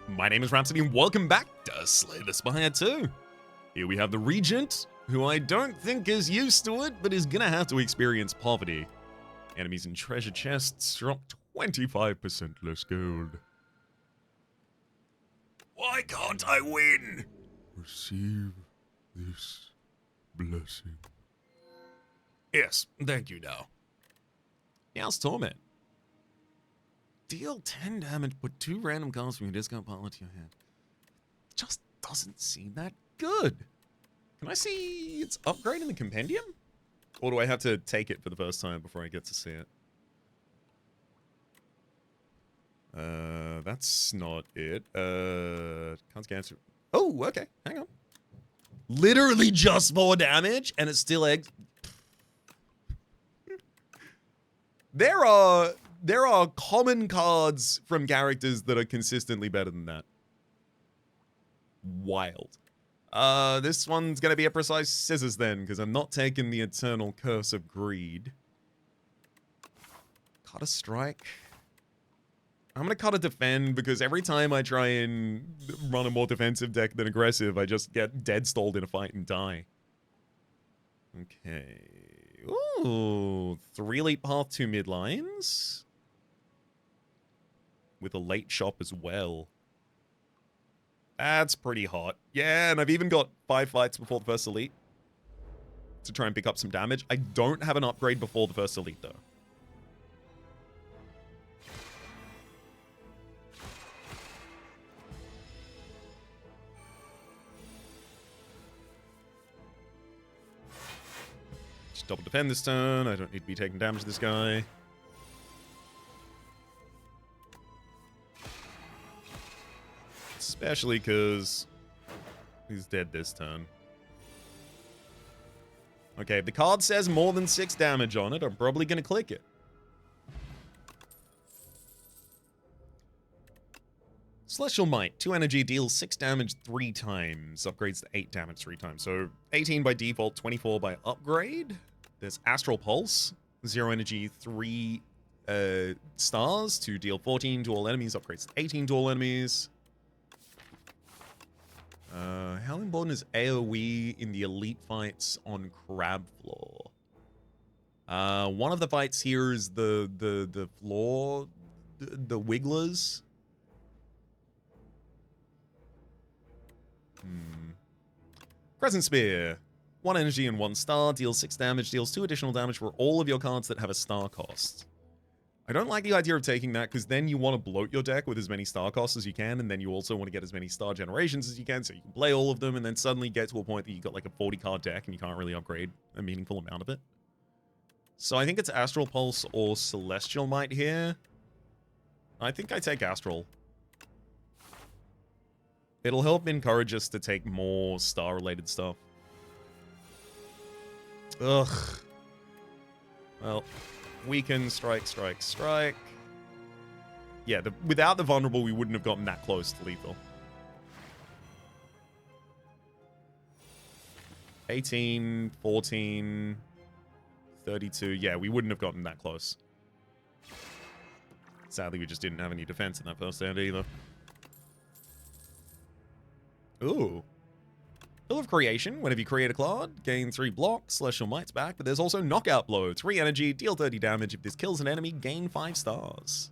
My name is Rhapsody and welcome back to Slay the Spire 2. Here we have the Regent, who I don't think is used to it, but is gonna have to experience poverty. Enemies in treasure chests drop 25% less gold. Why can't I win? Receive this blessing. Yes, thank you now. Now's Torment. Deal 10 damage, put 2 random cards from your discard pile into your hand. Just doesn't seem that good. Can I see its upgrade in the compendium? Or do I have to take it for the first time before I get to see it? That's not it. Can't scan through. Oh, okay. Hang on. Literally just 4 damage, and it's still eggs. There are common cards from characters that are consistently better than that. Wild. This one's gonna be a precise scissors then, because I'm not taking the Eternal Curse of Greed. Cut a strike. I'm gonna cut a defend, because every time I try and run a more defensive deck than aggressive, I just get dead stalled in a fight and die. Okay. Ooh, 3 Elite Path, 2 midlines. With a late shop as well. That's pretty hot. Yeah, and I've even got 5 fights before the first Elite to try and pick up some damage. I don't have an upgrade before the first Elite, though. Just double defend this turn. I don't need to be taking damage to this guy. Especially because he's dead this turn. Okay, if the card says more than 6 damage on it, I'm probably going to click it. Celestial Might, 2 energy, deals 6 damage 3 times. Upgrades to 8 damage 3 times. So 18 by default, 24 by upgrade. There's Astral Pulse, 0 energy, 3 stars to deal 14 to all enemies. Upgrades to 18 to all enemies. How important is AoE in the elite fights on Crab Floor? One of the fights here is the floor, the Wigglers. Crescent Spear, 1 energy and 1 star, deals 6 damage, deals 2 additional damage for all of your cards that have a star cost. I don't like the idea of taking that, because then you want to bloat your deck with as many star costs as you can, and then you also want to get as many star generations as you can, so you can play all of them, and then suddenly get to a point that you've got like a 40-card deck, and you can't really upgrade a meaningful amount of it. So I think it's Astral Pulse or Celestial Might here. I think I take Astral. It'll help encourage us to take more star-related stuff. Ugh. Well... Weaken, strike, strike, strike. Yeah, without the vulnerable, we wouldn't have gotten that close to lethal. 18, 14, 32. Yeah, we wouldn't have gotten that close. Sadly, we just didn't have any defense in that first round either. Ooh. Hill of Creation, whenever you create a card, gain 3 blocks, Celestial Might's back, but there's also Knockout Blow, 3 energy, deal 30 damage. If this kills an enemy, gain 5 stars.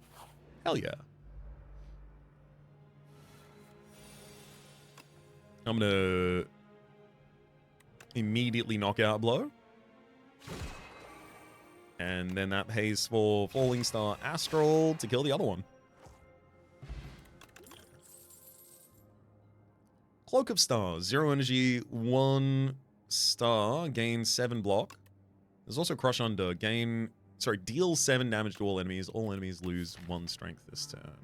Hell yeah. I'm gonna immediately Knockout Blow. And then that pays for Falling Star Astral to kill the other one. Cloak of Stars, 0 energy, 1 star, gain 7 block. There's also Crush Under, deal 7 damage to all enemies. All enemies lose 1 strength this turn.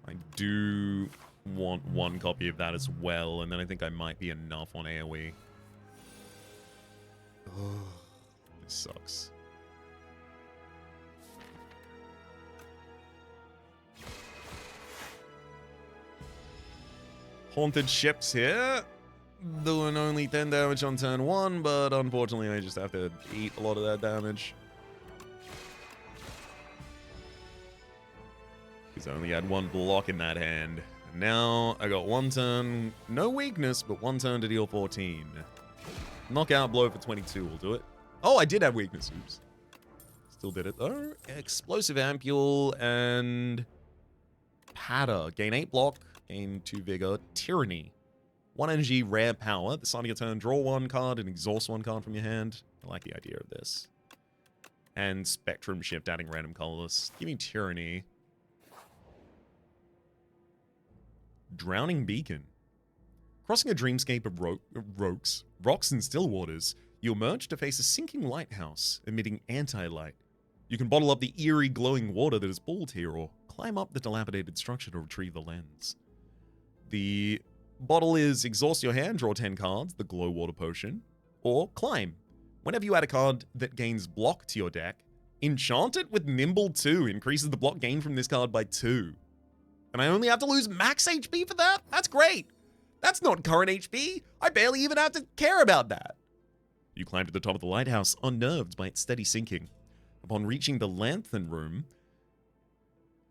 I do want 1 copy of that as well, and then I think I might be enough on AoE. Oh, this sucks. Haunted Ships here, doing only 10 damage on turn 1, but unfortunately I just have to eat a lot of that damage. Because I only had one block in that hand. And now I got one turn, no weakness, but one turn to deal 14. Knockout blow for 22 will do it. Oh, I did have weakness. Oops. Still did it though. Explosive Ampule and Patter. Gain 8 block, gain 2 vigor. Tyranny. 1 energy, rare power. At the start of your turn, draw 1 card and exhaust 1 card from your hand. I like the idea of this. And Spectrum Shift, adding random colors. Give me Tyranny. Drowning Beacon. Crossing a dreamscape of rocks and still waters, you emerge to face a sinking lighthouse, emitting anti-light. You can bottle up the eerie glowing water that is pooled here, or climb up the dilapidated structure to retrieve the lens. The bottle is exhaust your hand, draw 10 cards, the glow water potion, or climb. Whenever you add a card that gains block to your deck, enchant it with Nimble 2, increases the block gain from this card by 2. And I only have to lose max HP for that? That's great! That's not current HP! I barely even have to care about that! You climb to the top of the lighthouse, unnerved by its steady sinking. Upon reaching the lantern room,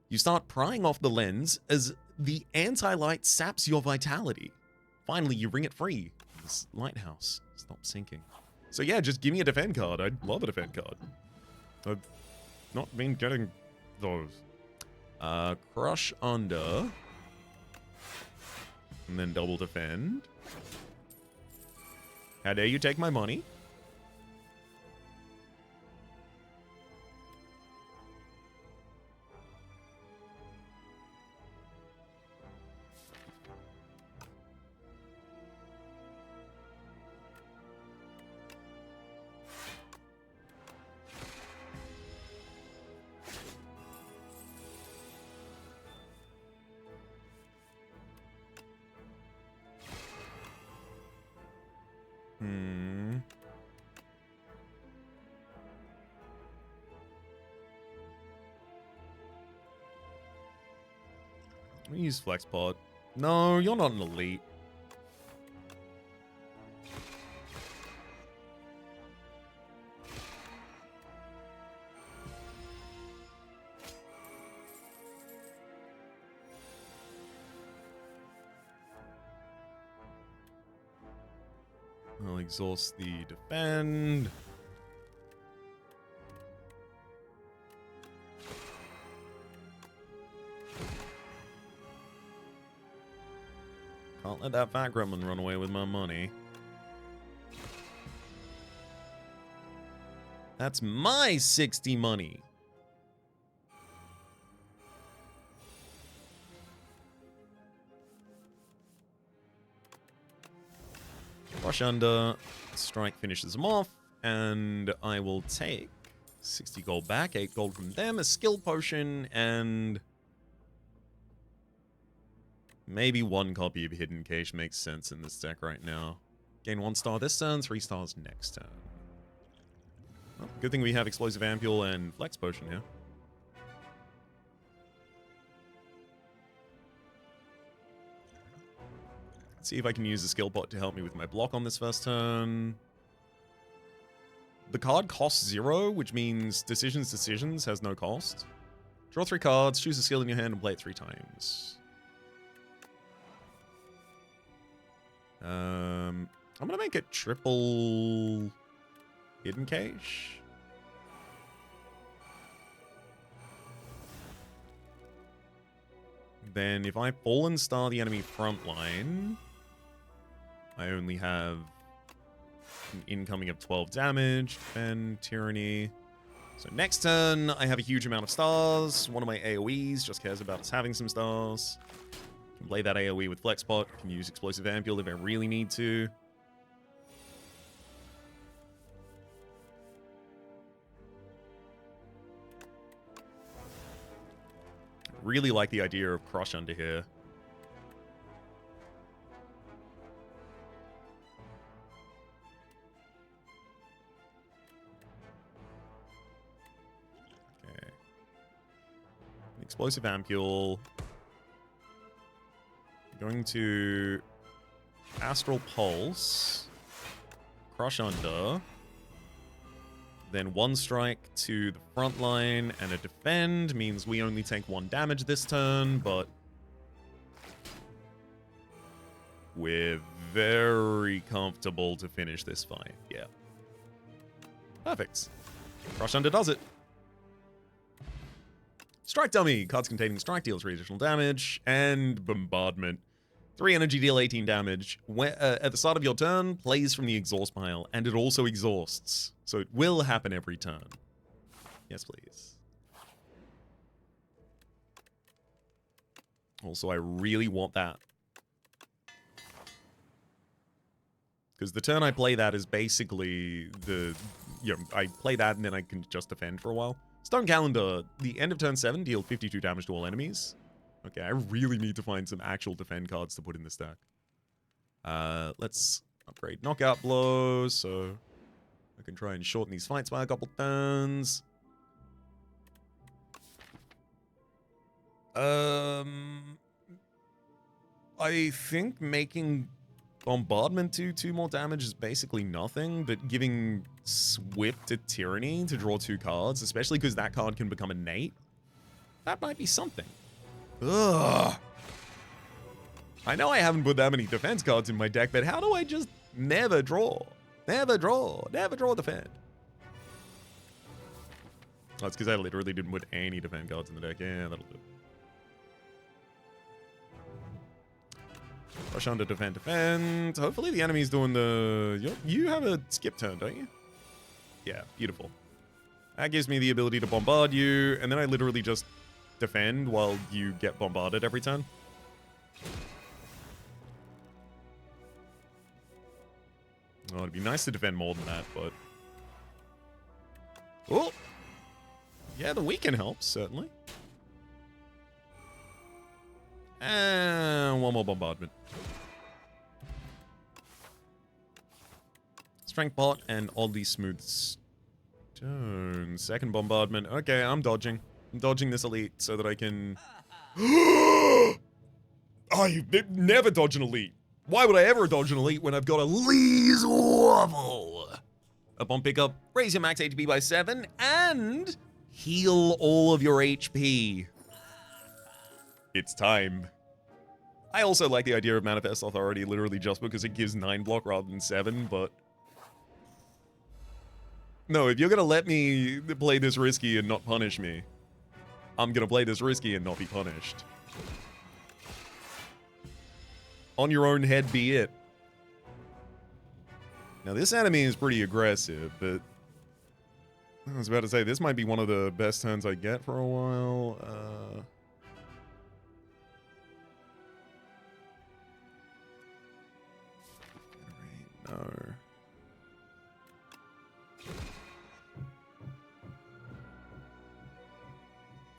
you start prying off the lens as the anti-light saps your vitality. Finally, you ring it free. This lighthouse stops sinking. So yeah, just give me a defend card. I'd love a defend card. I've not been getting those. Crush Under. And then double defend. How dare you take my money? Let me use Flex Pod. No, you're not an elite. I'll exhaust the defend. Can't let that fat gremlin run away with my money. That's my 60 money. Rush Under, strike finishes them off, and I will take 60 gold back, 8 gold from them, a skill potion, and maybe 1 copy of Hidden Cache makes sense in this deck right now. Gain 1 star this turn, 3 stars next turn. Well, good thing we have Explosive Ampule and Flex Potion here. Let's see if I can use the skill pot to help me with my block on this first turn. The card costs 0, which means Decisions has no cost. Draw 3 cards, choose a skill in your hand, and play it 3 times. I'm gonna make it triple Hidden Cache. Then if I Fallen Star the enemy front line, I only have an incoming of 12 damage, and Tyranny. So next turn, I have a huge amount of stars. One of my AoEs just cares about us having some stars. Can play that AoE with Flexpot. Can use Explosive Ampule if I really need to. Really like the idea of Crush Under here. Okay. Explosive Ampule. Going to Astral Pulse. Crush Under. Then 1 strike to the front line and a defend means we only take 1 damage this turn, but we're very comfortable to finish this fight. Yeah. Perfect. Crush Under does it. Strike Dummy. Cards containing strike deal 3 additional damage. And Bombardment. 3 energy, deal 18 damage. At the start of your turn, plays from the exhaust pile, and it also exhausts. So it will happen every turn. Yes, please. Also, I really want that. Because the turn I play that is basically I play that and then I can just defend for a while. Stone Calendar, the end of turn 7, deal 52 damage to all enemies. Okay, I really need to find some actual defend cards to put in the stack. Let's upgrade Knockout Blow, so I can try and shorten these fights by a couple turns. I think making Bombardment do 2 more damage is basically nothing, but giving Swift to Tyranny to draw 2 cards, especially because that card can become innate, that might be something. Ugh. I know I haven't put that many defense cards in my deck, but how do I just never draw? Never draw defend. Oh, it's because I literally didn't put any defend cards in the deck. Yeah, that'll do. Rush on to defend. Hopefully the enemy's doing the... You have a skip turn, don't you? Yeah, beautiful. That gives me the ability to bombard you, and then I literally just defend while you get bombarded every turn. Oh, it'd be nice to defend more than that, but... Oh! Yeah, the weaken helps, certainly. And 1 more bombardment. Strength Pot and oddly smooth stone. Second bombardment. Okay, I'm dodging. I'm dodging this elite so that I can... I never dodge an elite. Why would I ever dodge an elite when I've got a Lee's Wobble? Upon pickup, raise your max HP by 7 and heal all of your HP. It's time. I also like the idea of Manifest Authority literally just because it gives 9 block rather than 7, but... No, if you're gonna let me play this risky and not punish me, I'm gonna play this risky and not be punished. On your own head be it. Now this enemy is pretty aggressive, but... I was about to say, this might be one of the best turns I get for a while. No.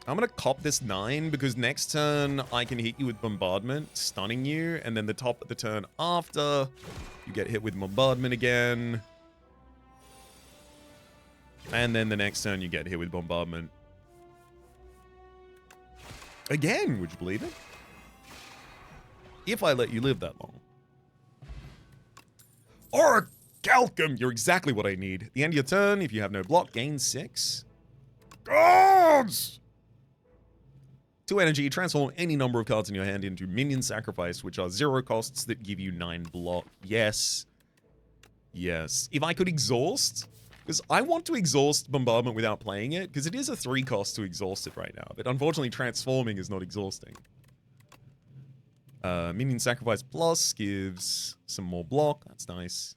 I'm gonna cop this 9 because next turn I can hit you with Bombardment, stunning you, and then the top of the turn after, you get hit with Bombardment again. And then the next turn you get hit with Bombardment. Again, would you believe it? If I let you live that long. Oracleum! You're exactly what I need. At the end of your turn, if you have no block, gain 6. Gods! 2 energy, transform any number of cards in your hand into minion sacrifice, which are 0 costs that give you 9 block. Yes. Yes. If I could exhaust, because I want to exhaust Bombardment without playing it, because it is a 3 cost to exhaust it right now, but unfortunately transforming is not exhausting. Minion Sacrifice Plus gives some more block. That's nice.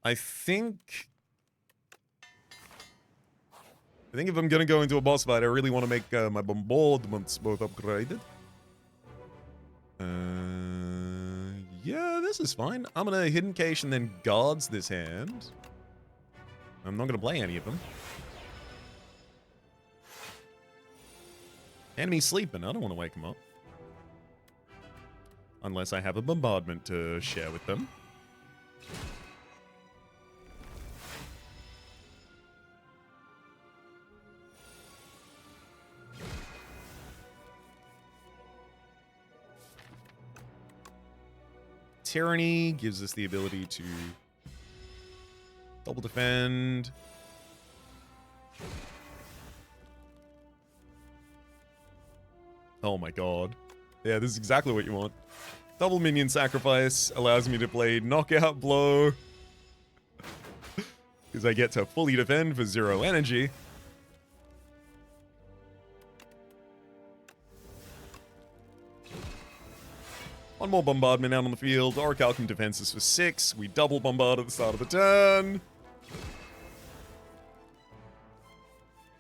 I think if I'm gonna go into a boss fight, I really want to make my bombardments both upgraded. Yeah, this is fine. I'm gonna Hidden Cache and then Guards this hand. I'm not gonna play any of them. Enemy's sleeping. I don't want to wake him up. Unless I have a bombardment to share with them. Tyranny gives us the ability to double defend. Oh my god. Yeah, this is exactly what you want. Double minion sacrifice allows me to play knockout blow. Because I get to fully defend for 0 energy. One more bombardment out on the field. Oracleum defenses for 6. We double bombard at the start of the turn.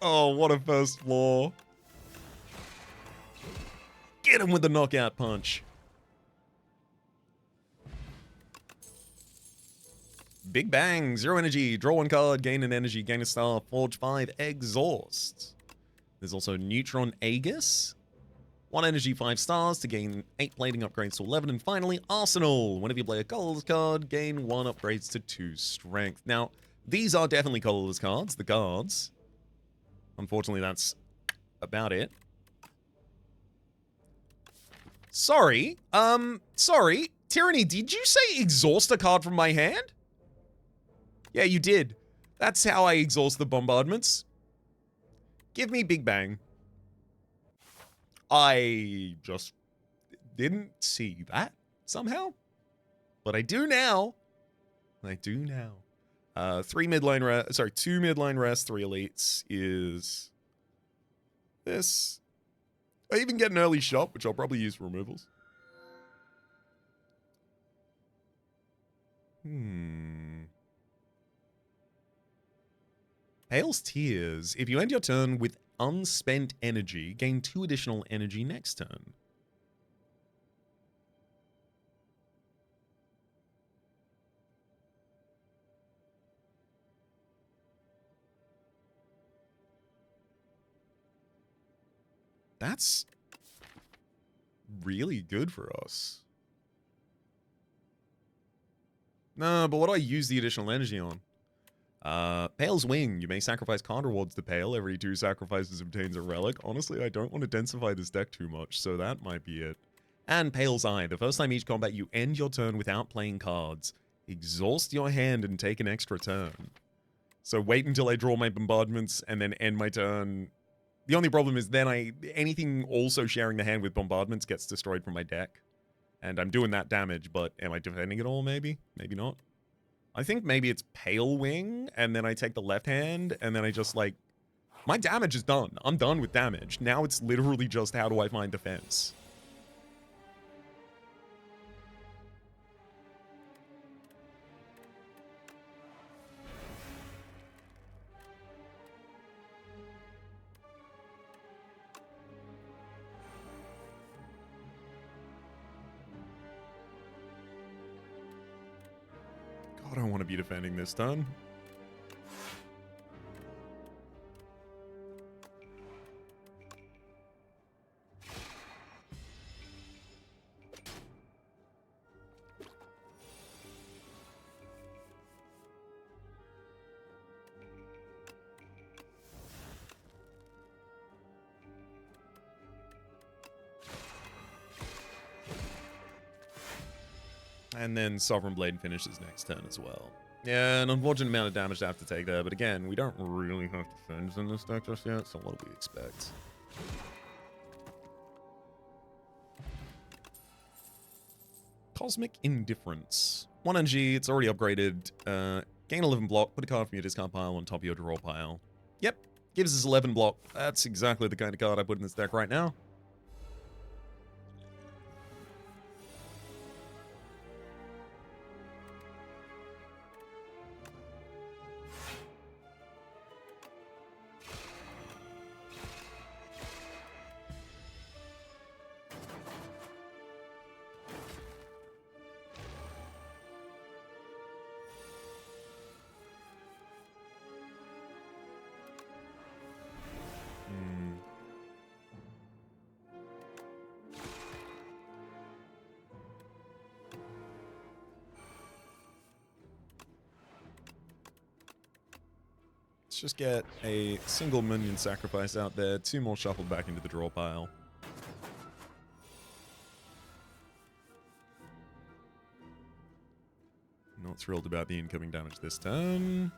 Oh, what a first floor. Get him with the knockout punch. Big bang. 0 energy. Draw 1 card. Gain an energy. Gain a star. Forge 5. Exhaust. There's also Neutron Aegis. 1 energy, 5 stars to gain 8 plating upgrades to 11. And finally, Arsenal. Whenever you play a colorless card, gain 1 upgrades to 2 strength. Now, these are definitely colorless cards, the cards. Unfortunately, that's about it. Sorry. Sorry. Tyranny, did you say exhaust a card from my hand? Yeah, you did. That's how I exhaust the bombardments. Give me Big Bang. I just didn't see that somehow. But I do now. I do now. 2 midline rest, 3 elites is this. I even get an early shot, which I'll probably use for removals. Pale's Tears. If you end your turn with unspent energy, gain 2 additional energy next turn. That's really good for us. No, but what do I use the additional energy on? Pale's Wing. You may sacrifice card rewards to Pale. Every 2 sacrifices obtains a relic. Honestly, I don't want to densify this deck too much, so that might be it. And Pale's Eye. The first time each combat you end your turn without playing cards, exhaust your hand and take an extra turn. So wait until I draw my bombardments and then end my turn. The only problem is then anything also sharing the hand with bombardments gets destroyed from my deck. And I'm doing that damage, but am I defending it all maybe? Maybe not. I think maybe it's Pale Wing, and then I take the left hand, and then I just, like... My damage is done. I'm done with damage. Now it's literally just how do I find defense. God, I want to be defending this turn. And then Sovereign Blade finishes next turn as well. Yeah, an unfortunate amount of damage to have to take there, but again, we don't really have defense in this deck just yet, so what do we expect? Cosmic Indifference. 1 NG, it's already upgraded. Gain 11 block, put a card from your discard pile on top of your draw pile. Yep, gives us 11 block. That's exactly the kind of card I put in this deck right now. Let's just get a single minion sacrifice out there, 2 more shuffled back into the draw pile. Not thrilled about the incoming damage this turn.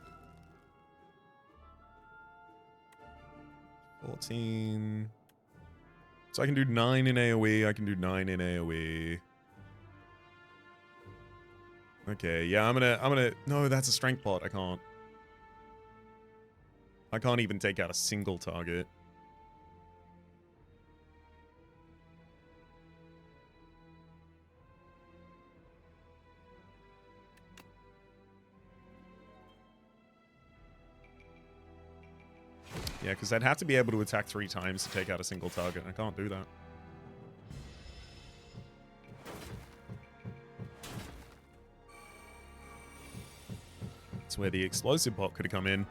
14. So I can do 9 in AoE, I can do 9 in AoE. Okay, yeah, I'm gonna... No, that's a strength pot, I can't. I can't even take out a single target. Yeah, because I'd have to be able to attack 3 times to take out a single target. I can't do that. That's where the explosive pot could have come in.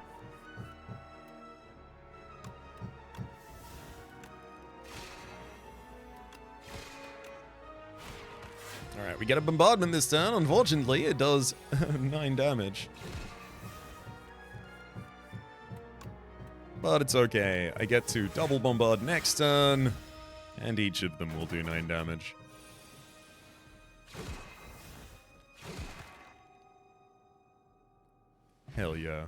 Alright, we get a bombardment this turn. Unfortunately, it does 9 damage. But it's okay. I get to double bombard next turn, and each of them will do 9 damage. Hell yeah.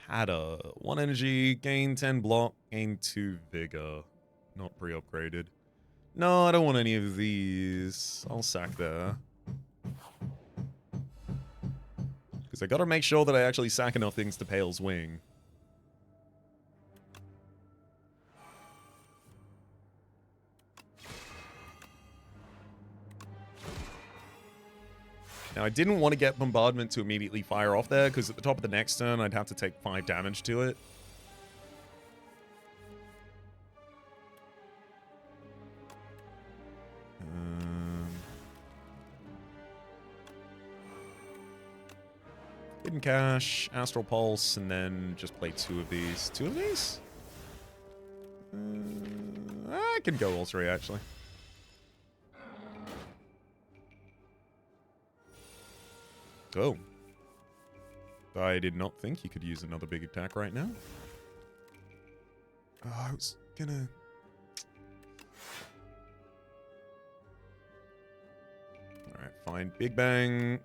Padda. 1 energy, gain 10 block, gain 2 vigor. Not pre-upgraded. No, I don't want any of these. I'll sack there. Because I gotta make sure that I actually sack enough things to Pale's Wing. Now, I didn't want to get Bombardment to immediately fire off there, because at the top of the next turn, I'd have to take 5 damage to it. Hidden Cache, Astral Pulse, and then just play 2 of these. 2 of these? I can go all 3, actually. Oh. I did not think you could use another big attack right now. Oh, I was gonna... Alright, fine. Big Bang.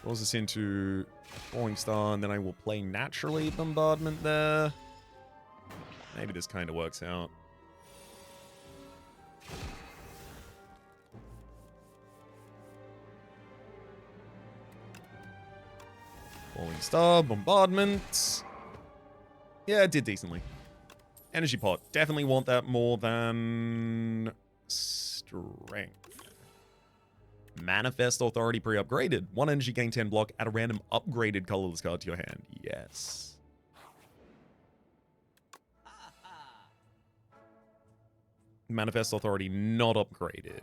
Rolls us into Falling Star, and then I will play naturally Bombardment there. Maybe this kind of works out. Falling Star, Bombardment. Yeah, it did decently. Energy Pot. Definitely want that more than Strength. Manifest Authority pre-upgraded. 1 energy, gain 10 block, add a random upgraded colorless card to your hand. Yes. Manifest Authority not upgraded.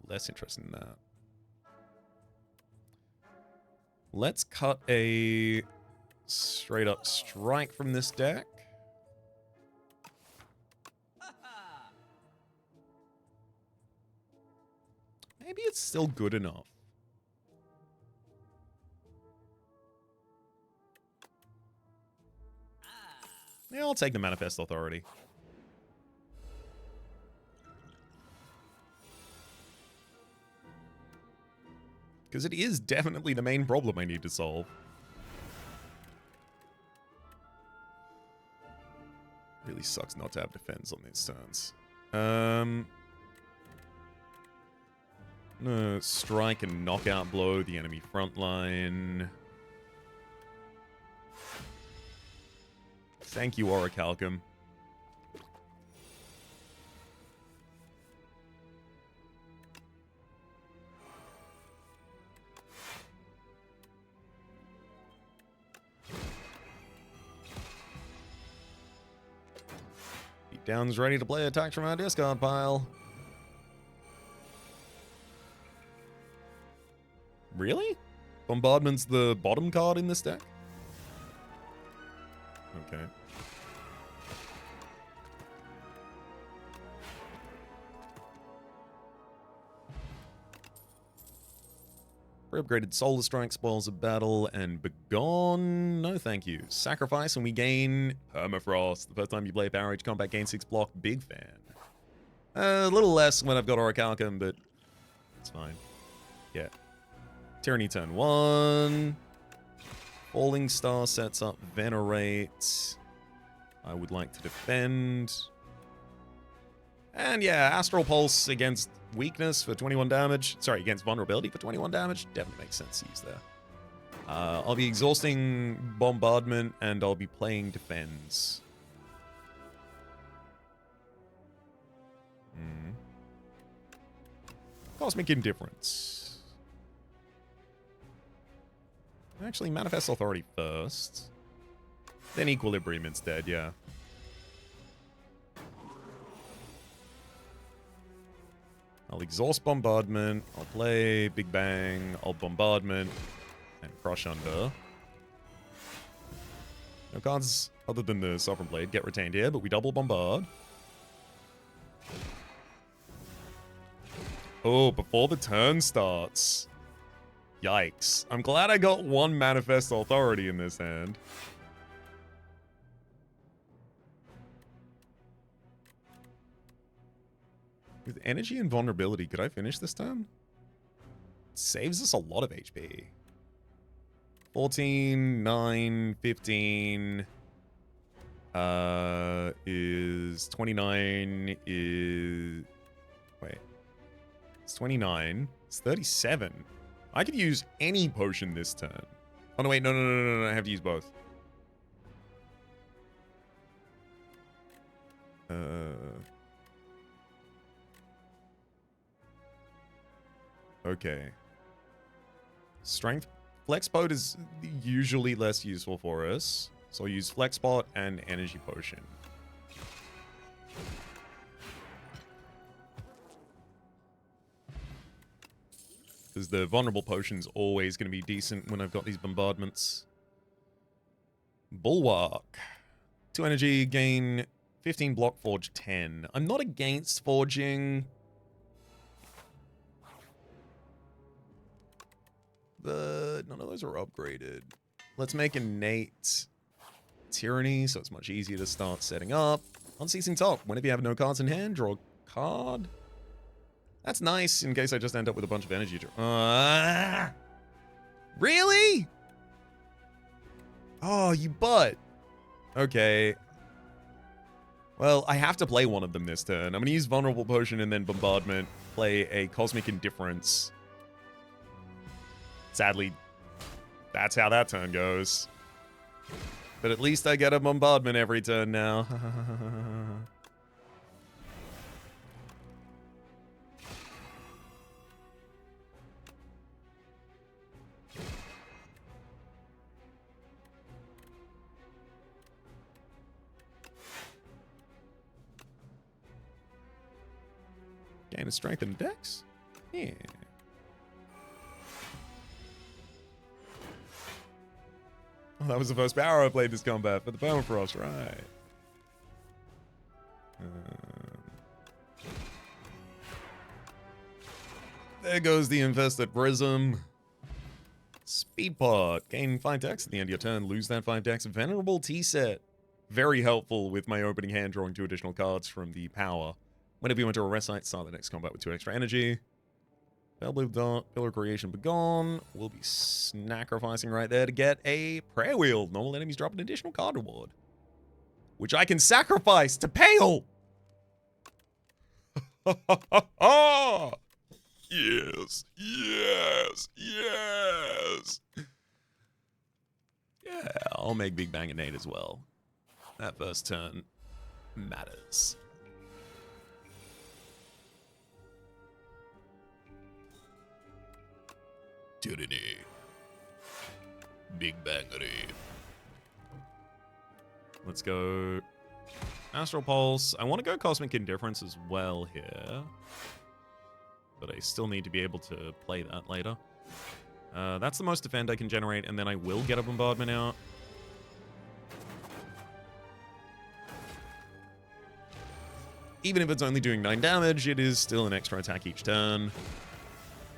Less interested in that. Let's cut a straight up strike from this deck. Maybe it's still good enough. Yeah, I'll take the Manifest Authority. Because it is definitely the main problem I need to solve. Really sucks not to have defense on these turns. No, strike and knockout blow the enemy front line. Thank you, oracleum. Beatdown's ready to play attacks from our discard pile. Really? Bombardment's the bottom card in this deck? Okay. Pre-upgraded Solar Strike, Spoils of Battle, and Begone. No thank you. Sacrifice, and we gain Permafrost. The first time you play Power Age Combat, gain 6 block. Big fan. A little less when I've got oracleum, but it's fine. Yeah. Tyranny turn 1. Falling Star sets up Venerate. I would like to defend. And yeah, Astral Pulse against weakness for 21 damage. Sorry, against vulnerability for 21 damage. Definitely makes sense to use there. I'll be exhausting Bombardment, and I'll be playing Defense. Cosmic Indifference. Actually, Manifest Authority first. Then Equilibrium instead, yeah. I'll exhaust Bombardment. I'll play Big Bang. I'll Bombardment. And Crush Under. No cards other than the Sovereign Blade get retained here, but we double Bombard. Oh, before the turn starts. Yikes. I'm glad I got one Manifest Authority in this hand. With energy and vulnerability, could I finish this turn? It saves us a lot of HP. 14, 9, 15... is 29 is... Wait. It's 29. It's 37. I could use any potion this turn. Oh, no, wait. No. I have to use both. Okay. Strength. Flexpot is usually less useful for us. So I'll use Flexpot and Energy Potion. Because the Vulnerable Potion's always going to be decent when I've got these bombardments. Bulwark. 2 energy, gain 15 block, forge 10. I'm not against forging. But none of those are upgraded. Let's make innate Tyranny, so it's much easier to start setting up. Unceasing Top. Whenever you have no cards in hand, draw a card. That's nice in case I just end up with a bunch of energy. Really? Oh, you butt. Okay. Well, I have to play one of them this turn. I'm going to use Vulnerable Potion and then Bombardment. Play a Cosmic Indifference. Sadly, that's how that turn goes. But at least I get a Bombardment every turn now. Gain a strength and dex? Yeah. Oh, that was the first power I played this combat for the Permafrost, right. There goes the Infested Prism. Speed Pot. Gain 5 dex at the end of your turn. Lose that 5 dex. Venerable T-Set. Very helpful with my opening hand, drawing 2 additional cards from the power. Whenever you enter a rest site, start the next combat with 2 extra energy. Bellblue Dart, Pillar Creation Begone. We'll be sacrificing right there to get a Prayer Wheel. Normal enemies drop an additional card reward, which I can sacrifice to Pale. Yes, yes, yes. Yeah, I'll make Big Bang innate as well. That first turn matters. Tyranny. Big Bangery. Let's go Astral Pulse. I want to go Cosmic Indifference as well here. But I still need to be able to play that later. That's the most defend I can generate, and then I will get a Bombardment out. Even if it's only doing 9 damage, it is still an extra attack each turn.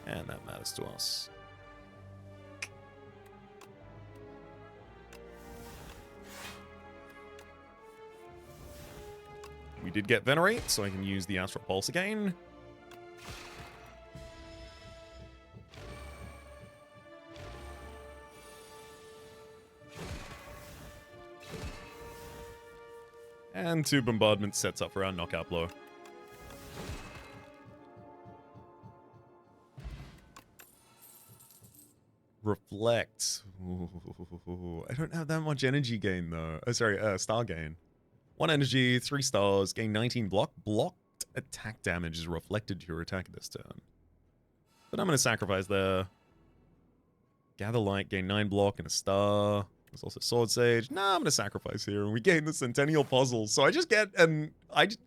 And that matters to us. We did get Venerate, so I can use the Astral Pulse again. And 2 bombardment sets up for our knockout blow. Reflect. Ooh, I don't have that much energy gain though. Oh, sorry, star gain. 1 energy, 3 stars, gain 19 block. Blocked attack damage is reflected to your attack this turn. But I'm going to sacrifice there. Gather light, gain 9 block and a star. There's also Sword Sage. Nah, I'm going to sacrifice here and we gain the Centennial Puzzle. So I just get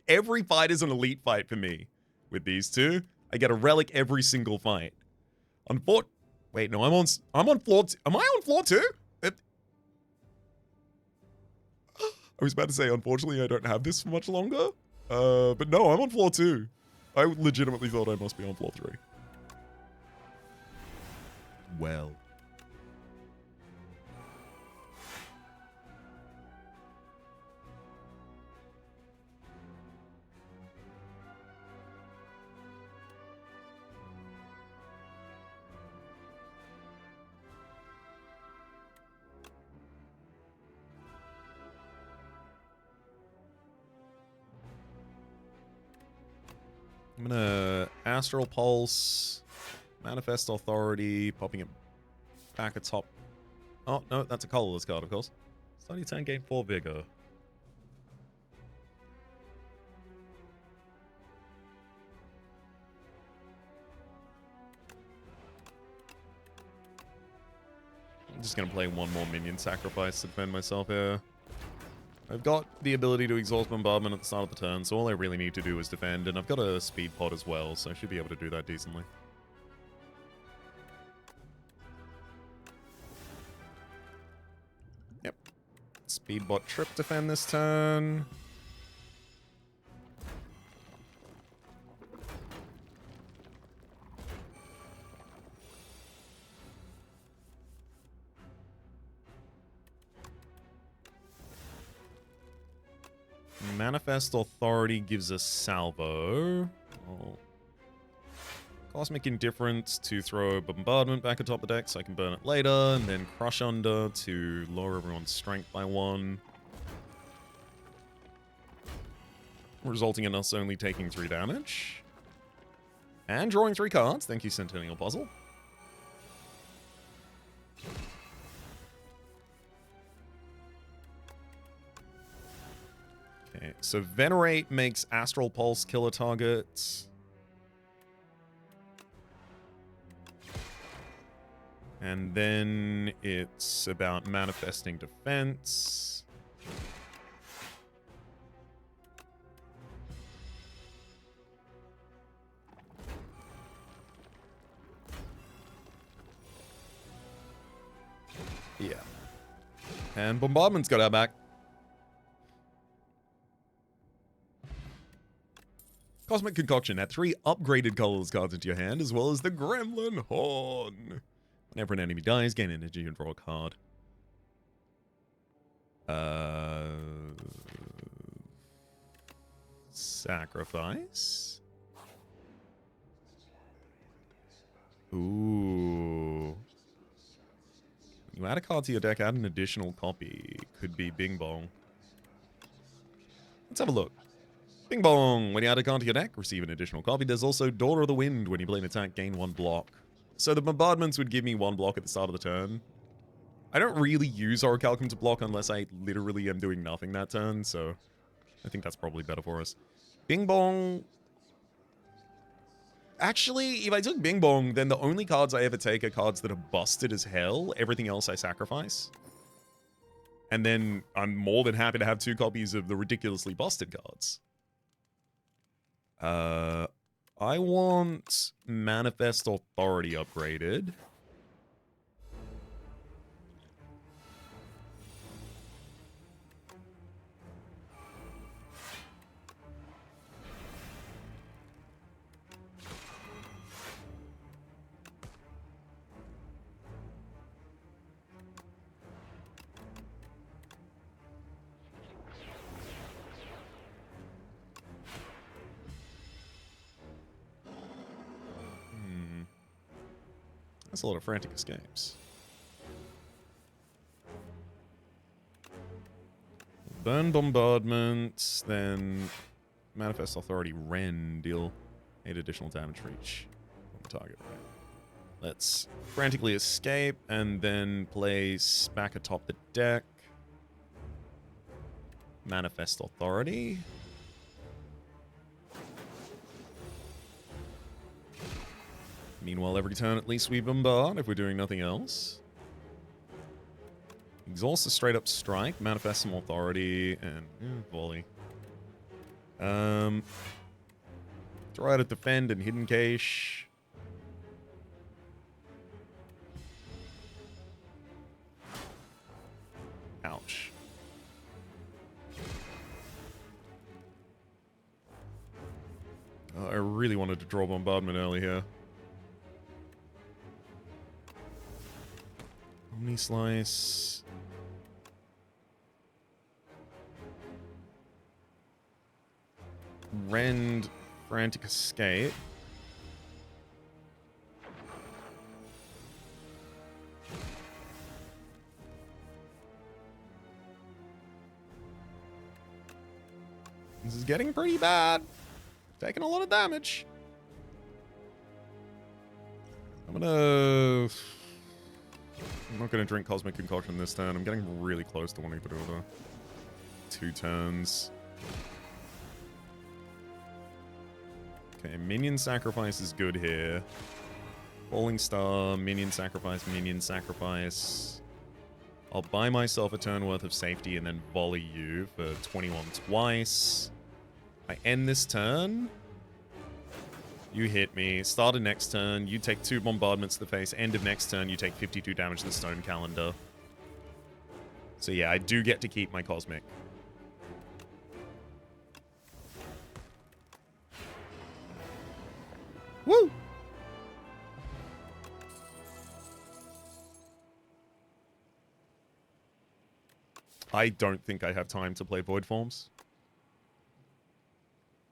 every fight is an elite fight for me with these two. I get a relic every single fight. Wait, no, I'm on floor. Am I on floor 2? I was about to say, unfortunately, I don't have this for much longer. But no, I'm on floor 2. I legitimately thought I must be on floor 3. Well. I'm gonna Astral Pulse, Manifest Authority, popping it back atop. Oh, no, that's a colorless card, of course. Starting turn, gain 4 Vigor. I'm just gonna play 1 more minion sacrifice to defend myself here. I've got the ability to exhaust Bombardment at the start of the turn, so all I really need to do is defend, and I've got a speed pod as well, so I should be able to do that decently. Yep. Speedbot trip defend this turn. Manifest Authority gives us salvo. Oh. Cosmic Indifference to throw Bombardment back atop the deck so I can burn it later, and then Crush Under to lower everyone's strength by 1. Resulting in us only taking 3 damage. And drawing 3 cards. Thank you, Centennial Puzzle. Okay, so Venerate makes Astral Pulse kill a target. And then it's about manifesting defense. Yeah. And Bombardment's got our back. Cosmic Concoction. Add 3 upgraded colorless cards into your hand, as well as the Gremlin Horn. Whenever an enemy dies, gain energy and draw a card. Sacrifice. Ooh. You add a card to your deck, add an additional copy. Could be Bing Bong. Let's have a look. Bing Bong. When you add a card to your deck, receive an additional copy. There's also Daughter of the Wind. When you play an attack, gain 1 block. So the Bombardments would give me 1 block at the start of the turn. I don't really use oracleum to block unless I literally am doing nothing that turn, so I think that's probably better for us. Bing Bong. Actually, if I took Bing Bong, then the only cards I ever take are cards that are busted as hell. Everything else I sacrifice. And then I'm more than happy to have 2 copies of the ridiculously busted cards. I want Manifest Authority upgraded. That's a lot of frantic escapes. Burn Bombardment, then Manifest Authority Ren, deal 8 additional damage for each on the target. Right. Let's frantically escape and then place back atop the deck. Manifest Authority. Meanwhile, every turn at least we bombard if we're doing nothing else. Exhaust a straight up strike, manifest some authority, and volley. Try to defend and hidden cache. Ouch. Oh, I really wanted to draw Bombardment early here. Omni Slice. Rend Frantic Escape. This is getting pretty bad. Taking a lot of damage. I'm not gonna drink Cosmic Concoction this turn. I'm getting really close to wanting to do the 2 turns. Okay, Minion Sacrifice is good here. Falling Star, Minion Sacrifice, Minion Sacrifice. I'll buy myself a turn worth of safety and then volley you for 21 twice. I end this turn. You hit me. Start of next turn. You take 2 bombardments to the face. End of next turn, you take 52 damage to the stone calendar. So yeah, I do get to keep my Cosmic. Woo! I don't think I have time to play Void Forms.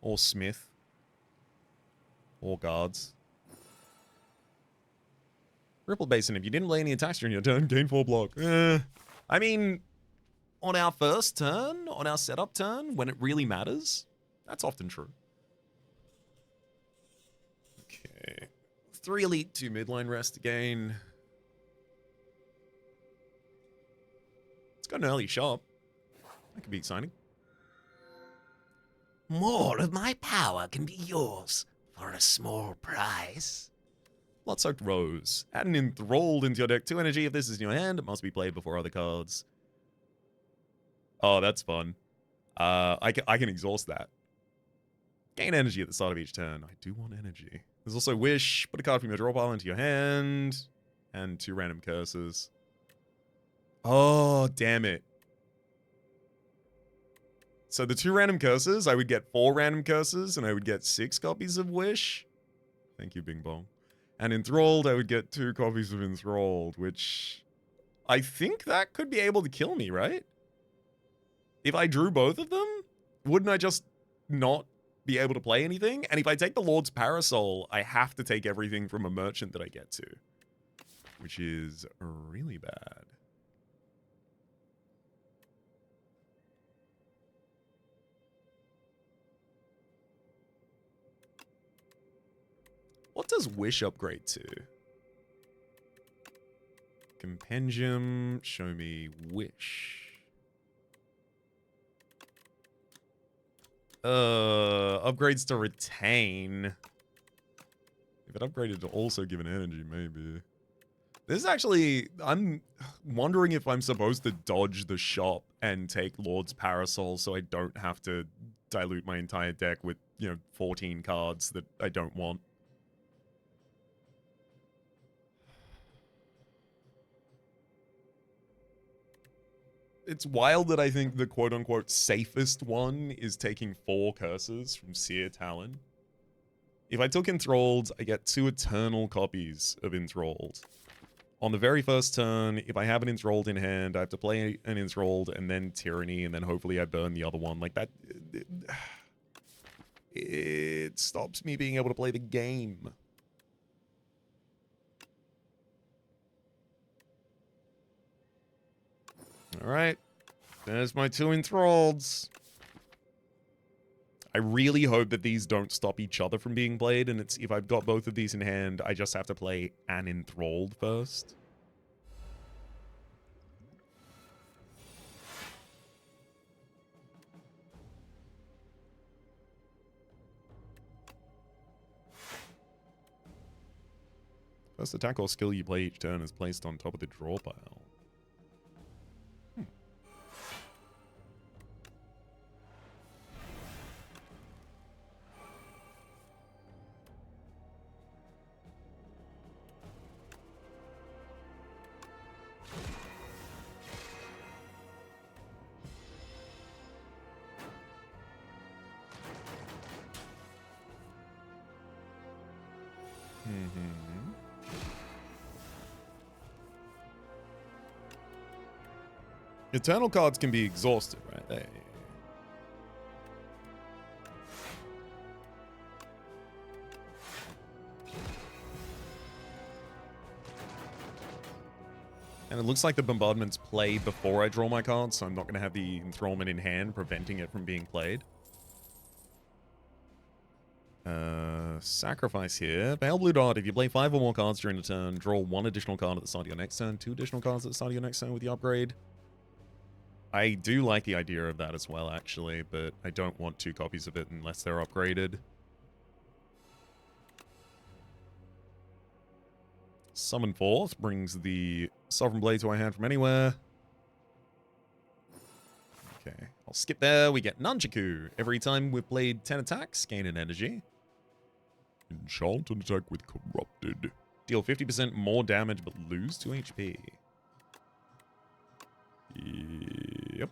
Or Smith. Or Guards. Ripple Basin, if you didn't lay any attacks during your turn, gain 4 block. I mean, on our first turn, on our setup turn, when it really matters, that's often true. Okay. 3 elite, 2 midline rest again. It's got an early shop. That could be exciting. More of my power can be yours for a small price. Blood-Soaked Rose. Add an Enthralled into your deck. 2 energy. If this is in your hand, it must be played before other cards. Oh, that's fun. I can exhaust that. Gain energy at the start of each turn. I do want energy. There's also Wish. Put a card from your draw pile into your hand. And 2 random curses. Oh, damn it. So the 2 random curses, I would get 4 random curses, and I would get 6 copies of Wish. Thank you, Bing Bong. And Enthralled, I would get 2 copies of Enthralled, which I think that could be able to kill me, right? If I drew both of them, wouldn't I just not be able to play anything? And if I take the Lord's Parasol, I have to take everything from a merchant that I get to, which is really bad. What does Wish upgrade to? Compendium, show me Wish. Upgrades to Retain. If it upgraded to also give an energy, maybe. This is actually, I'm wondering if I'm supposed to dodge the shop and take Lord's Parasol so I don't have to dilute my entire deck with, 14 cards that I don't want. It's wild that I think the quote-unquote safest one is taking 4 curses from Seer Talon. If I took Enthralled, I get 2 eternal copies of Enthralled. On the very first turn, if I have an Enthralled in hand, I have to play an Enthralled and then Tyranny, and then hopefully I burn the other one. Like that... It stops me being able to play the game. Alright. There's my 2 enthralleds. I really hope that these don't stop each other from being played, and it's if I've got both of these in hand, I just have to play an enthralled first. First attack or skill you play each turn is placed on top of the draw pile. Eternal cards can be exhausted, right? Hey. And it looks like the bombardments play before I draw my cards, so I'm not going to have the enthrallment in hand, preventing it from being played. Sacrifice here. Pale Blue Dot, if you play 5 or more cards during the turn, draw 1 additional card at the start of your next turn, 2 additional cards at the start of your next turn with the upgrade. I do like the idea of that as well, actually, but I don't want 2 copies of it unless they're upgraded. Summon Forth brings the Sovereign Blade to our hand from anywhere. Okay, I'll skip there. We get Nunchaku. Every time we've played 10 attacks, gain an energy. Enchant and attack with Corrupted. Deal 50% more damage, but lose 2 HP. Yep.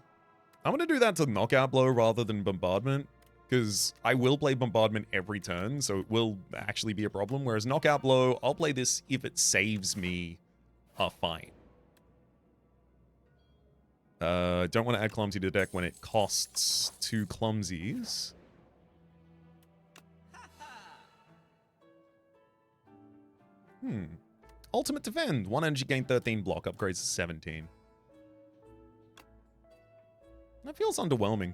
I'm going to do that to Knockout Blow rather than Bombardment, because I will play Bombardment every turn, so it will actually be a problem. Whereas Knockout Blow, I'll play this if it saves me a fight. Don't want to add Clumsy to the deck when it costs 2 Clumsies. Ultimate Defend. 1 energy gain, 13 block. Upgrades to 17. That feels underwhelming.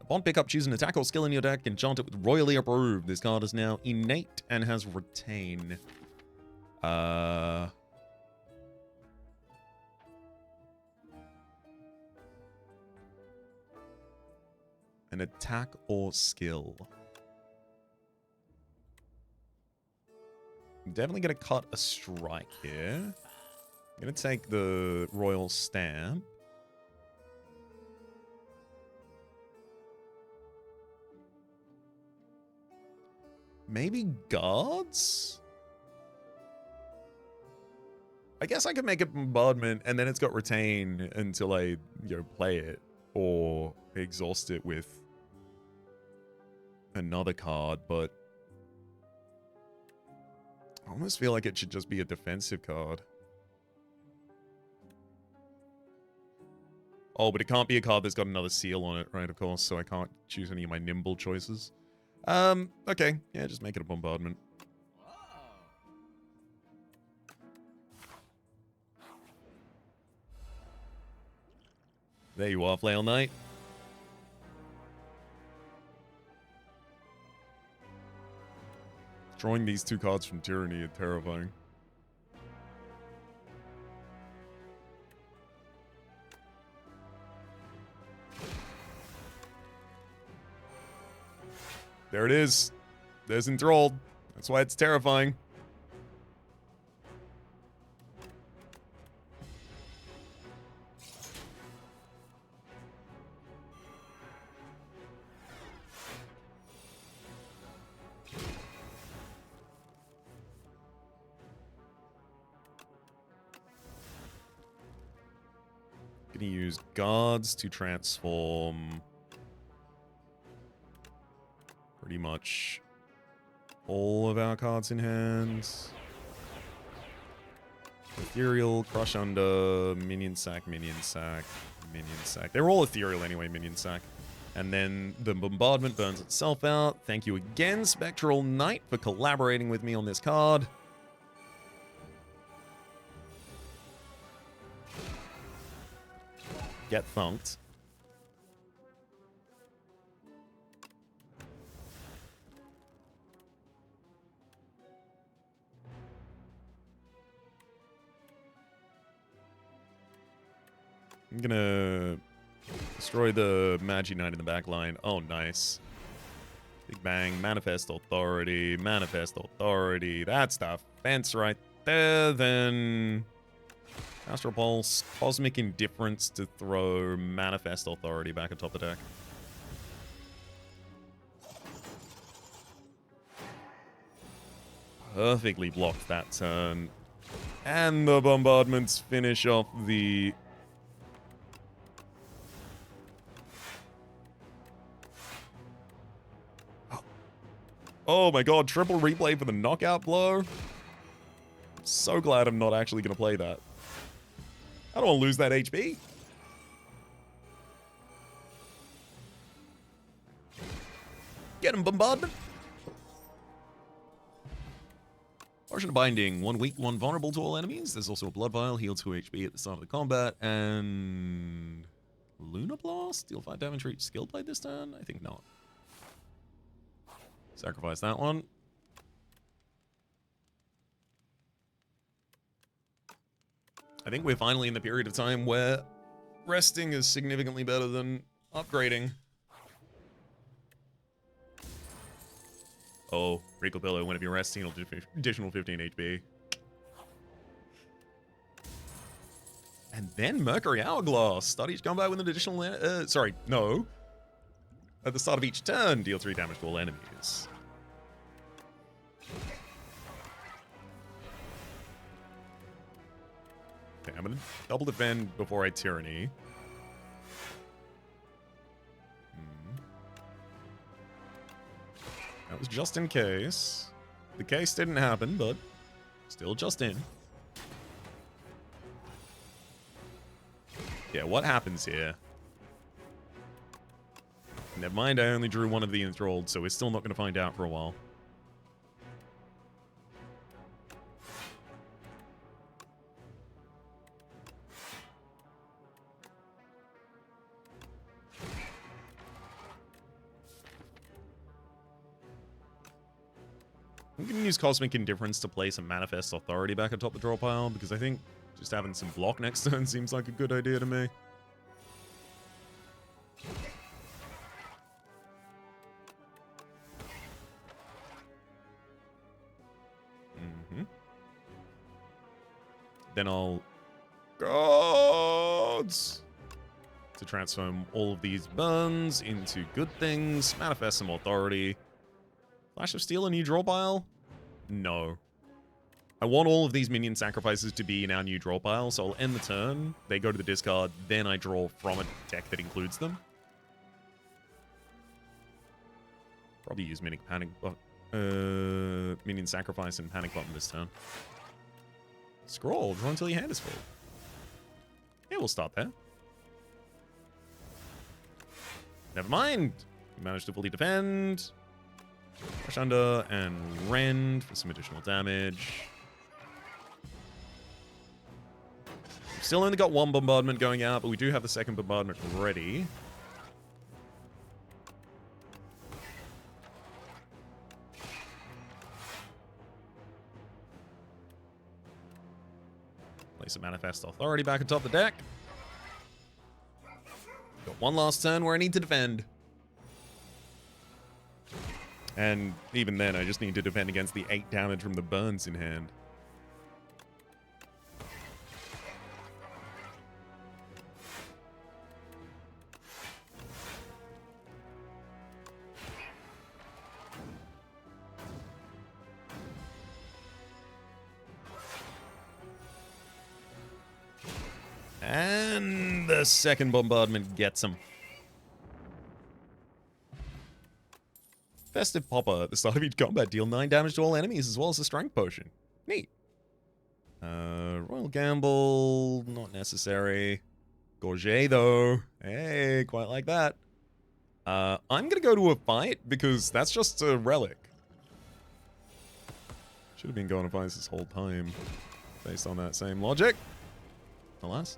Upon pickup, choose an attack or skill in your deck. Enchant it with Royally Approved. This card is now innate and has Retain. An attack or skill. I'm definitely going to cut a strike here. I'm going to take the Royal Stamp. Maybe Guards? I guess I could make it Bombardment and then it's got Retain until I, play it. Or exhaust it with another card, but I almost feel like it should just be a defensive card. Oh, but it can't be a card that's got another seal on it, right, of course, so I can't choose any of my nimble choices. Okay. Yeah, just make it a Bombardment. There you are, Flail Knight. Drawing these 2 cards from Tyranny is terrifying. There it is. There's Enthralled. That's why it's terrifying. Gonna use Guards to transform pretty much all of our cards in hand. Ethereal, Crush Under, Minion Sack, Minion Sack, Minion Sack. They're all ethereal anyway, Minion Sack. And then the Bombardment burns itself out. Thank you again, Spectral Knight, for collaborating with me on this card. get thunked. I'm gonna destroy the Magi Knight in the back line. Oh, nice. Big Bang, Manifest Authority, Manifest Authority. That's the fence right there. Then Astral Pulse, Cosmic Indifference to throw Manifest Authority back atop the deck. Perfectly blocked that turn. And the bombardments finish off the... Oh my god, triple replay for the knockout blow. I'm so glad I'm not actually going to play that. I don't want to lose that HP. Get him, Bombardment. Potion of Binding. 1 weak, 1 vulnerable to all enemies. There's also a Blood Vial. Heal 2 HP at the start of the combat. And... Lunar Blast? Deal 5 damage for each skill played this turn? I think not. Sacrifice that one. I think we're finally in the period of time where resting is significantly better than upgrading. Oh, Recall Pillow, whenever you're resting, it'll do additional 15 HP. And then Mercury Hourglass. Start each combat with an additional... sorry, no. At the start of each turn, deal 3 damage to all enemies. Okay, I'm going to double defend before I Tyranny. That was just in case. The case didn't happen, but still just in. Yeah, what happens here? Never mind, I only drew one of the enthralled, so we're still not going to find out for a while. I'm going to use Cosmic Indifference to place a Manifest Authority back atop the draw pile, because I think just having some block next turn seems like a good idea to me. Then I'll... Gods! To transform all of these burns into good things, manifest some authority. Flash of Steel, a new draw pile? No. I want all of these minion sacrifices to be in our new draw pile, so I'll end the turn, they go to the discard, then I draw from a deck that includes them. Probably use Minion Sacrifice and Panic Button this turn. Scroll, draw until your hand is full. Yeah, we'll start there. Never mind. We managed to fully defend. Push under and rend for some additional damage. We've still only got 1 bombardment going out, but we do have the 2nd bombardment ready. Place a Manifest Authority back atop the deck. Got 1 last turn where I need to defend. And even then, I just need to defend against the 8 damage from the burns in hand. And the 2nd bombardment gets him. Festive Popper. At the start of each combat, deal 9 damage to all enemies as well as a strength potion. Neat. Royal Gamble, not necessary. Gorget, though. Hey, quite like that. I'm going to go to a fight because that's just a relic. Should have been going to fights this whole time based on that same logic. Alas.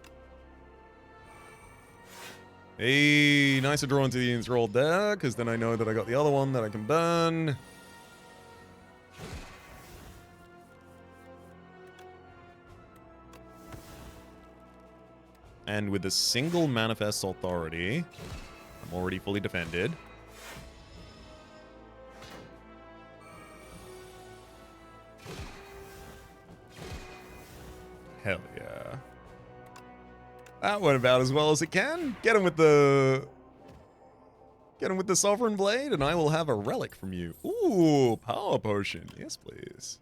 Hey, nice to draw into the enthralled there, because then I know that I got the other one that I can burn. And with a single Manifest Authority, I'm already fully defended. Hell yeah. That went about as well as it can. Get him with the Sovereign Blade, and I will have a relic from you. Ooh, Power Potion. Yes, please.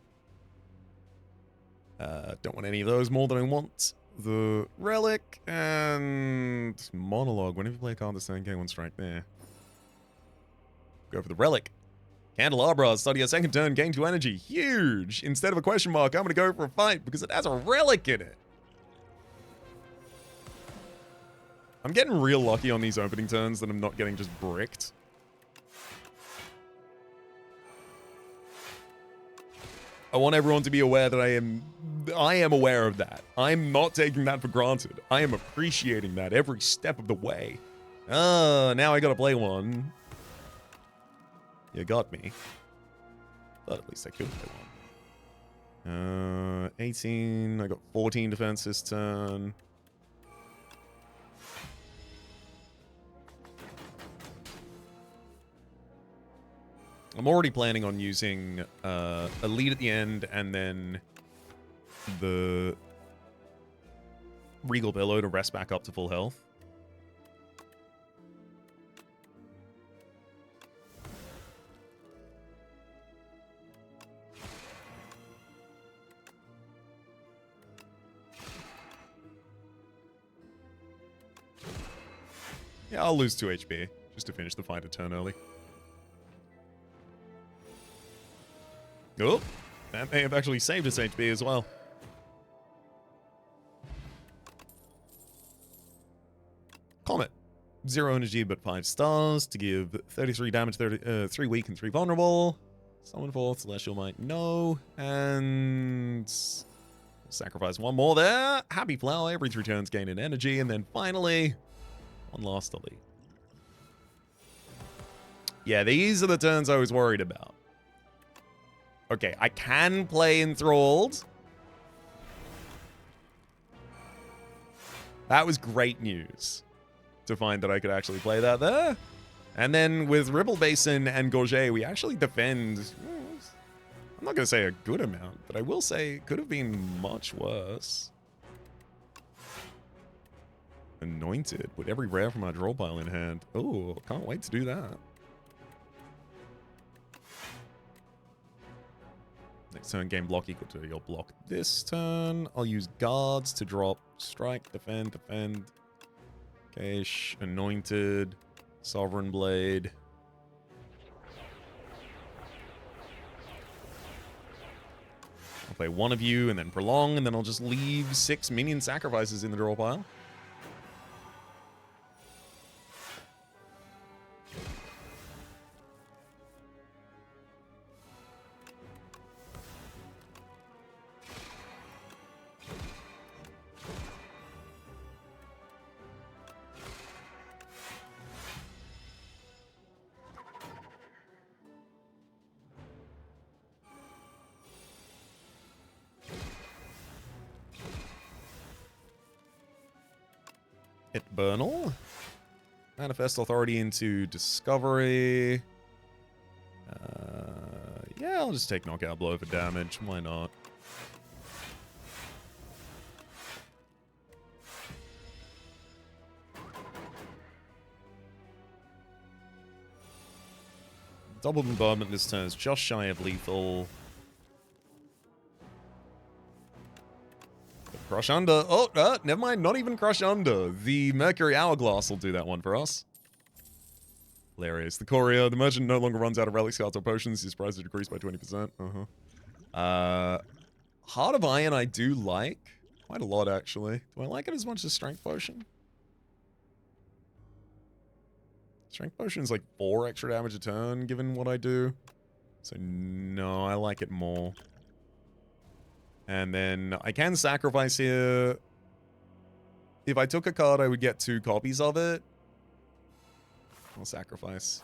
Don't want any of those more than I want the Relic and Monologue. Whenever you play a card this turn, gain 1 strike there. Go for the Relic. Candelabra, start your second turn, gain 2 energy. Huge! Instead of a question mark, I'm going to go for a fight because it has a Relic in it. I'm getting real lucky on these opening turns that I'm not getting just bricked. I want everyone to be aware that I am aware of that. I'm not taking that for granted. I am appreciating that every step of the way. Now I gotta play one. You got me. But at least I could play one. 18. I got 14 defense this turn. I'm already planning on using a lead at the end and then the Regal Billow to rest back up to full health. Yeah, I'll lose 2 HP just to finish the fight a turn early. Oh, that may have actually saved us HP as well. Comet. 0 energy but 5 stars to give 33 damage, 3 weak and 3 vulnerable. Summon forth, Celestial Might, no. And sacrifice 1 more there. Happy Flower, every 3 turns gain an energy. And then finally, one last elite. Yeah, these are the turns I was worried about. Okay, I can play Enthralled. That was great news to find that I could actually play that there. And then with Ripple Basin and Gorget, we actually defend, I'm not going to say a good amount, but I will say it could have been much worse. Anointed with every rare from our draw pile in hand. Oh, can't wait to do that. Next turn, game block equal to your block this turn. I'll use guards to drop strike, defend, defend. Cash, anointed, sovereign blade. I'll play one of you and then prolong, and then I'll just leave 6 minion sacrifices in the draw pile. Hit Bernal. Manifest Authority into Discovery. Yeah, I'll just take Knockout Blow for damage. Why not? Double Bombardment this turn is just shy of lethal. Crush Under. Oh, never mind. Not even Crush Under. The Mercury Hourglass will do that one for us. Hilarious. The Courier. The Merchant no longer runs out of relics, cards, or potions. His price is decreased by 20%. Heart of Iron I do like. Quite a lot, actually. Do I like it as much as Strength Potion? Strength Potion is like 4 extra damage a turn, given what I do. So, no, I like it more. And then I can sacrifice here. If I took a card, I would get 2 copies of it. I'll sacrifice.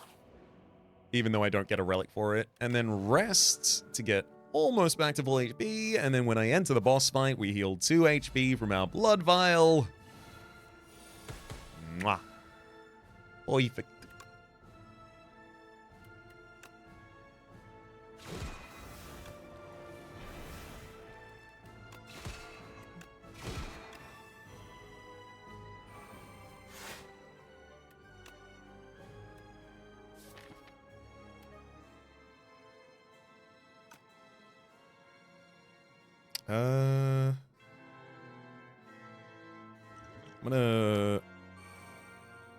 Even though I don't get a relic for it. And then rest to get almost back to full HP. And then when I enter the boss fight, we heal 2 HP from our blood vial. Mwah. Perfect. I'm gonna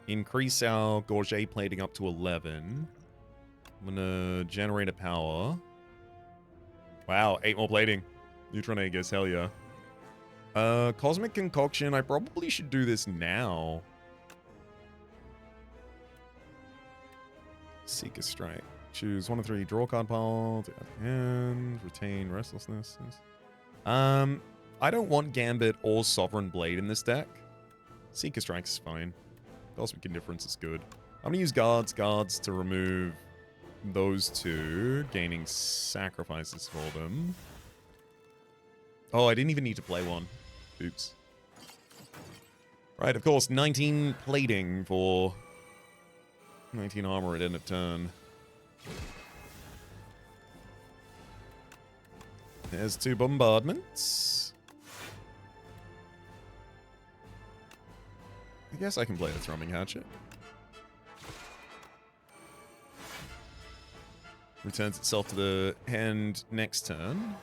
increase our gorget plating up to 11. I'm gonna generate a power. Wow, 8 more plating. Neutron Aegis, hell yeah. Cosmic Concoction, I probably should do this now. Seeker Strike. Choose 1 of 3, draw card pile, take out the hand, retain restlessness. I don't want Gambit or Sovereign Blade in this deck. Seeker Strike's fine. Cosmic Indifference is good. I'm gonna use guards to remove those 2, gaining sacrifices for them. Oh, I didn't even need to play one. Oops. Right, of course, 19 plating for 19 armor at end of turn. There's 2 bombardments. I guess I can play the Thrumming Hatchet. Returns itself to the hand next turn.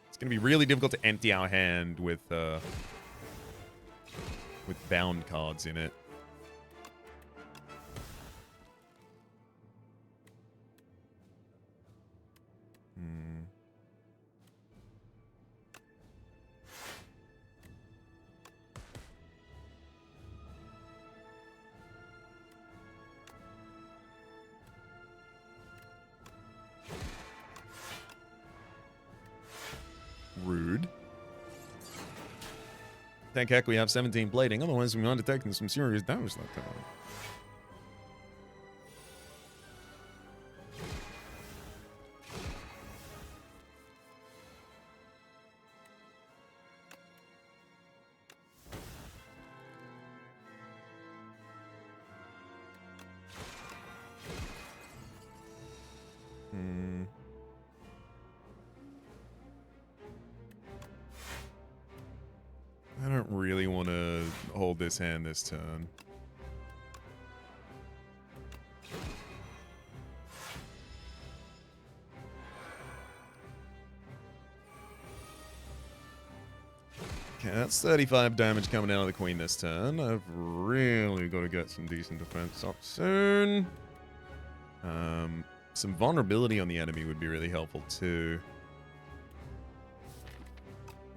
It's going to be really difficult to empty our hand with bound cards in it. Rude. Thank heck we have 17 plating, otherwise we might have taken some serious damage that time. I don't really want to hold this hand this turn. Okay, that's 35 damage coming out of the queen this turn. I've really got to get some decent defense up soon. Some vulnerability on the enemy would be really helpful too.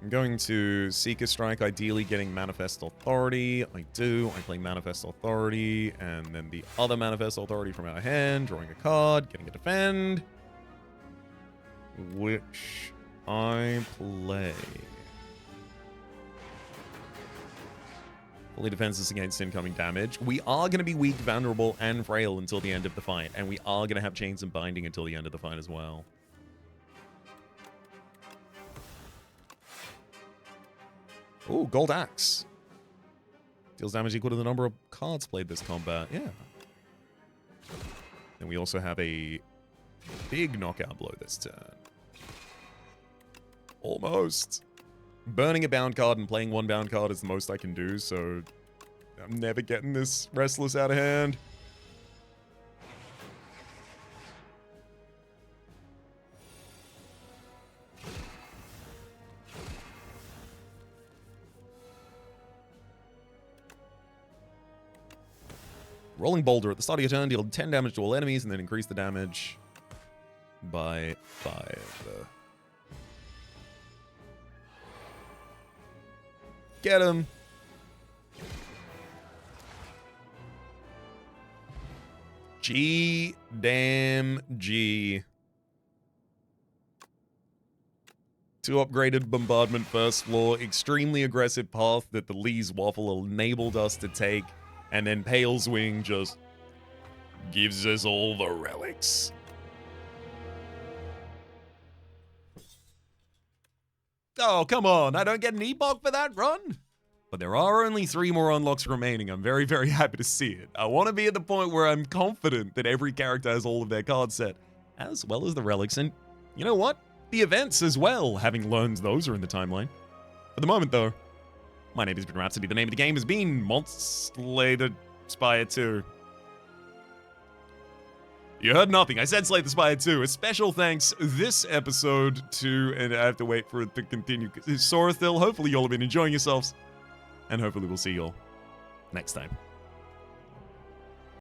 I'm going to Seeker Strike, ideally getting Manifest Authority. I do. I play Manifest Authority, and then the other Manifest Authority from our hand, drawing a card, getting a Defend, which I play. Fully defends us against incoming damage. We are going to be weak, vulnerable, and frail until the end of the fight, and we are going to have Chains and Binding until the end of the fight as well. Ooh, Gold Axe. Deals damage equal to the number of cards played this combat. Yeah. And we also have a big knockout blow this turn. Almost. Burning a bound card and playing 1 bound card is the most I can do, so I'm never getting this Restless out of hand. Rolling Boulder. At the start of your turn, deal 10 damage to all enemies, and then increase the damage by 5. Get him! G damn G. 2 upgraded Bombardment first floor, extremely aggressive path that the Lee's Waffle enabled us to take, and then Pale's Wing just gives us all the relics. Oh, come on. I don't get an epoch for that run? But there are only 3 more unlocks remaining. I'm very, very happy to see it. I want to be at the point where I'm confident that every character has all of their cards set, as well as the relics. And you know what? The events as well, having learned those are in the timeline. For the moment, though, my name has been Rhapsody. The name of the game has been Monster Spire 2. You heard nothing. I said Slay the Spire 2. A special thanks this episode to, and I have to wait for it to continue, Sorathil. Hopefully you all have been enjoying yourselves, and hopefully we'll see you all next time.